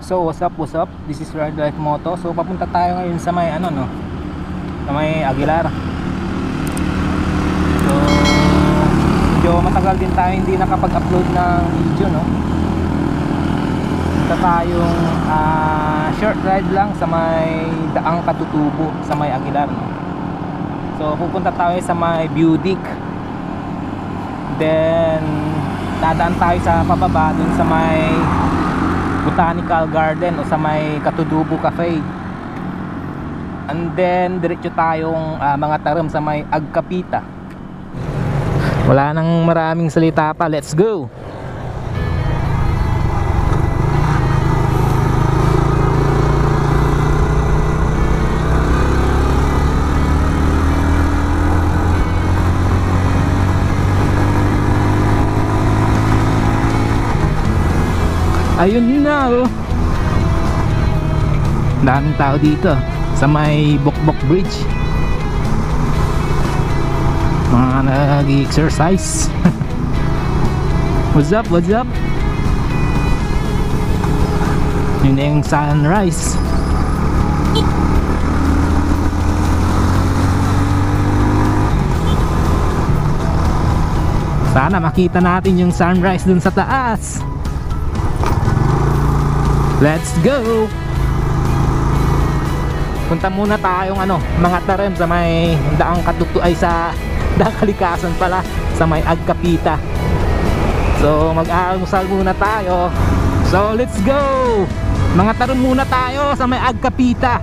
So what's up, what's up? This is Ride Life Moto. So papunta tayo ngayon sa may ano no, sa may Aguilar. So medyo matagal din tayo hindi nakapag-upload ng video no. Punta tayong short ride lang sa may Daang Katutubo sa may Aguilar no. So pupunta tayo sa may Budik. Then dadaan tayo sa pababa dun sa may Botanical Garden o sa may Katutubo Cafe. And then diretso tayong mga taram sa may Agkapita. Wala nang maraming salita pa, let's go. Ayun na oh. Daming tao dito sa may Bokbok Bridge. Mga nag-exercise. What's up, what's up? Yun na yung sunrise. Sana makita natin yung sunrise dun sa taas. Let's go! Punta muna tayong mga tarim sa may Daang Katutubo ay sa Daang Kalikasan pala sa may Agkapita. So mag-aalmusal muna tayo. So let's go! Mga tarim muna tayo sa may Agkapita.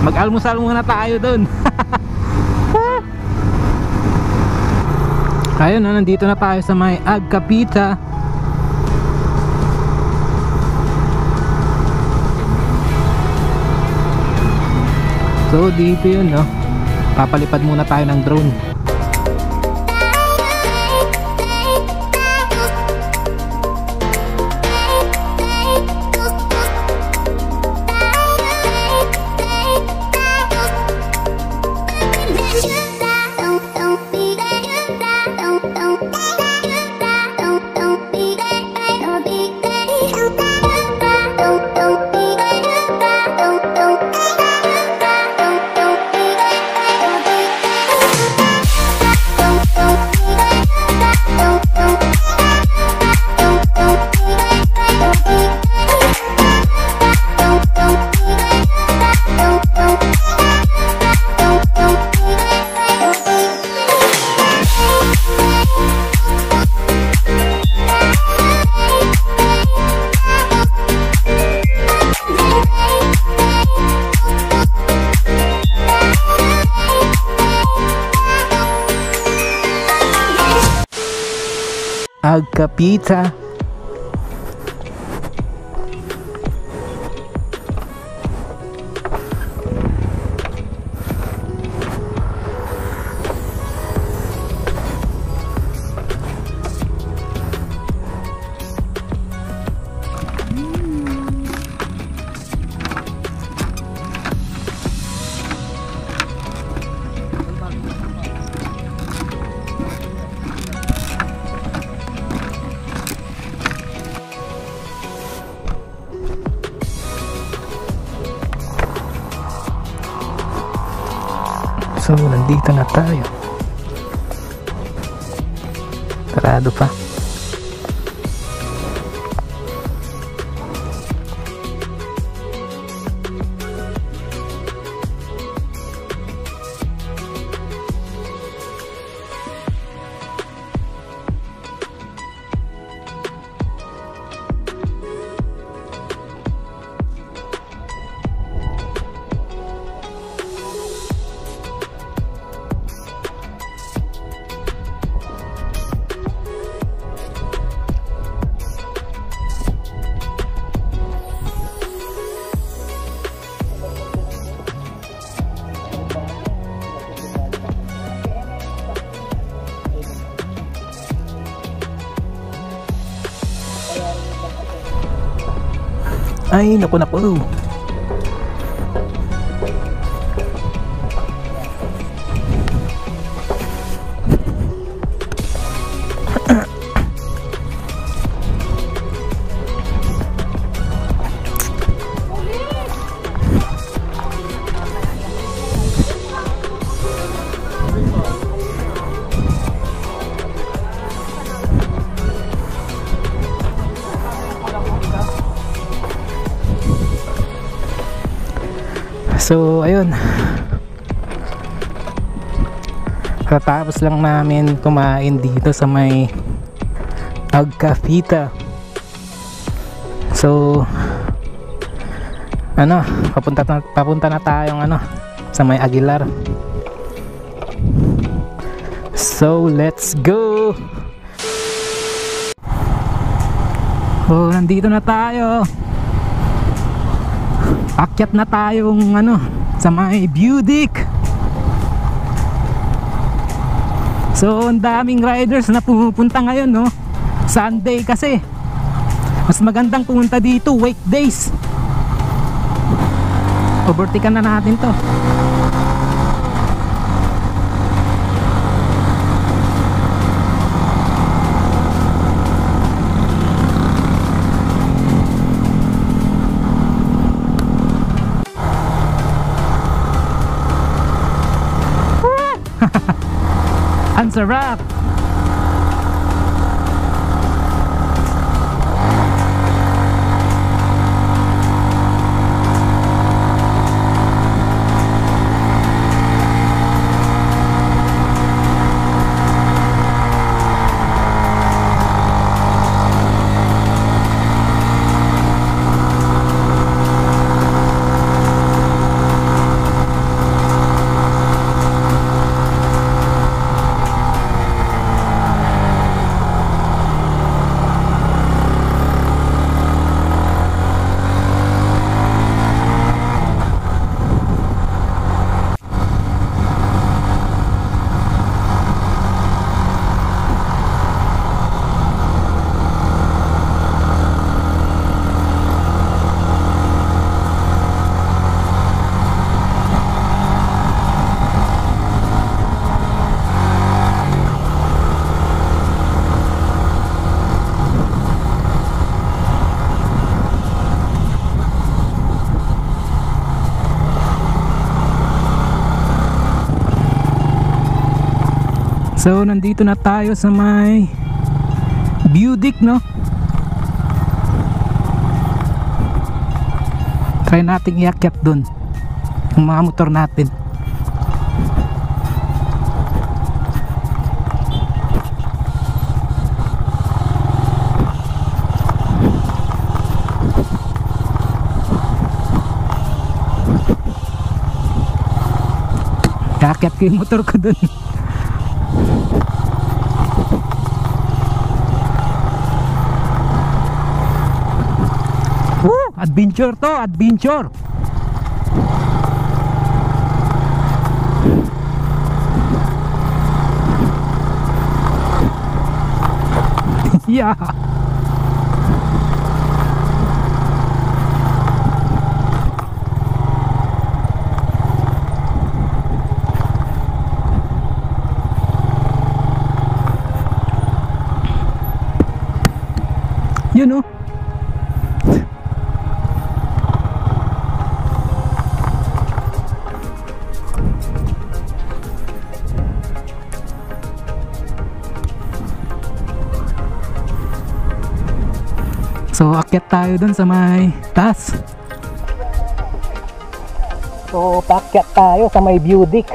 Mag-almusal muna tayo dun. Ayun na, nandito na tayo sa may Agkapita. So dito yun no, papalipad muna tayo ng drone. Agkapita. So nandito na tayo. Sarado pa. Ay, naku na po. So ayun, katapos lang namin kumain dito sa may Agcafita. So ano, papunta na tayong ano, sa may Aguilar. So let's go. Oh, nandito na tayo. Akyat na tayong ano, sa may Budik. So ang daming riders na pumupunta ngayon, no? Sunday kasi. Mas magandang pumunta dito weekdays. Overtaken na natin to. Ang sarap. So nandito na tayo sa may Budik, no? Try nating iakyat dun yung mga motor natin. Iakyat ko yung motor ko dun. Adventure to, adventure. Yeah. You know. So akyat tayo dun sa may taas. So paakyat tayo sa may Budik.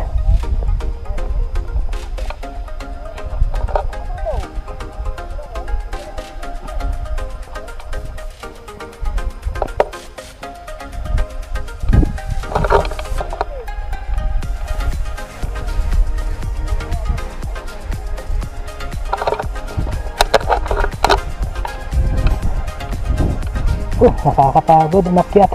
Nakakapagod umakyat.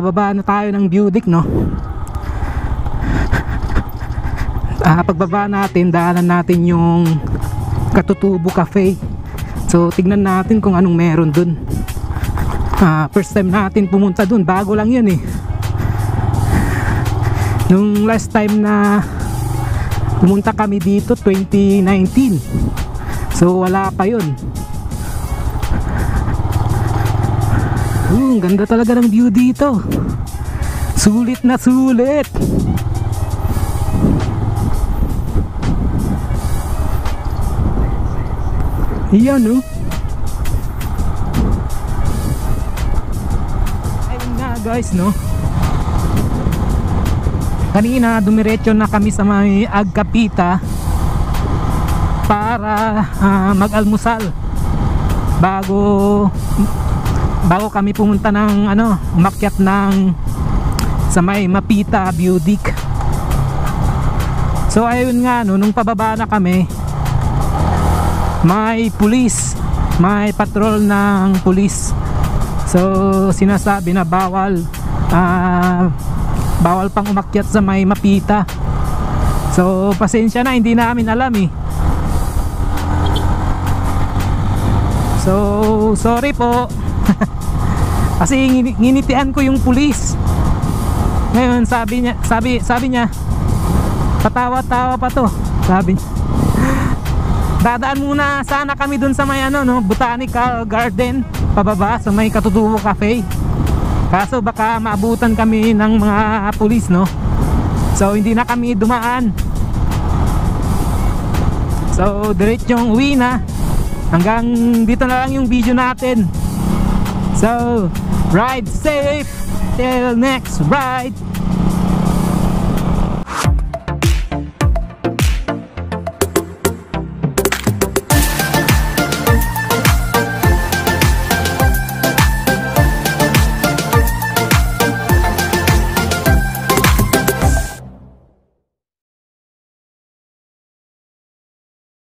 pababa na tayo ng Budik, no? Pagbaba natin, daanan natin yung Katutubo Cafe. So tignan natin kung anong meron dun. First time natin pumunta dun, bago lang yun eh. Nung last time na pumunta kami dito 2019, so wala pa yun. Ang ganda talaga ng view dito, sulit na sulit. Iyan, no? Ayun nga guys, no? Kanina dumiretso na kami sa may Agkapita para mag-almusal bago kami pumunta ng umakyat ng sa may Mapita Budik. So ayun nga, no, nung pababa na kami, may pulis, may patrol ng pulis. So sinasabi na bawal pang umakyat sa may Mapita. So pasensya na, hindi namin alam eh. So sorry po. Kasi nginitian ko yung pulis. Ngayon sabi niya patawa-tawa pa to. Sabi, dadaan muna sana kami dun sa may Botanical Garden pababa sa may Katutubo Cafe. Kaso baka maabutan kami ng mga pulis, no? So hindi na kami dumaan. So diretsong uwi na. Hanggang dito na lang yung video natin. So ride safe till next ride.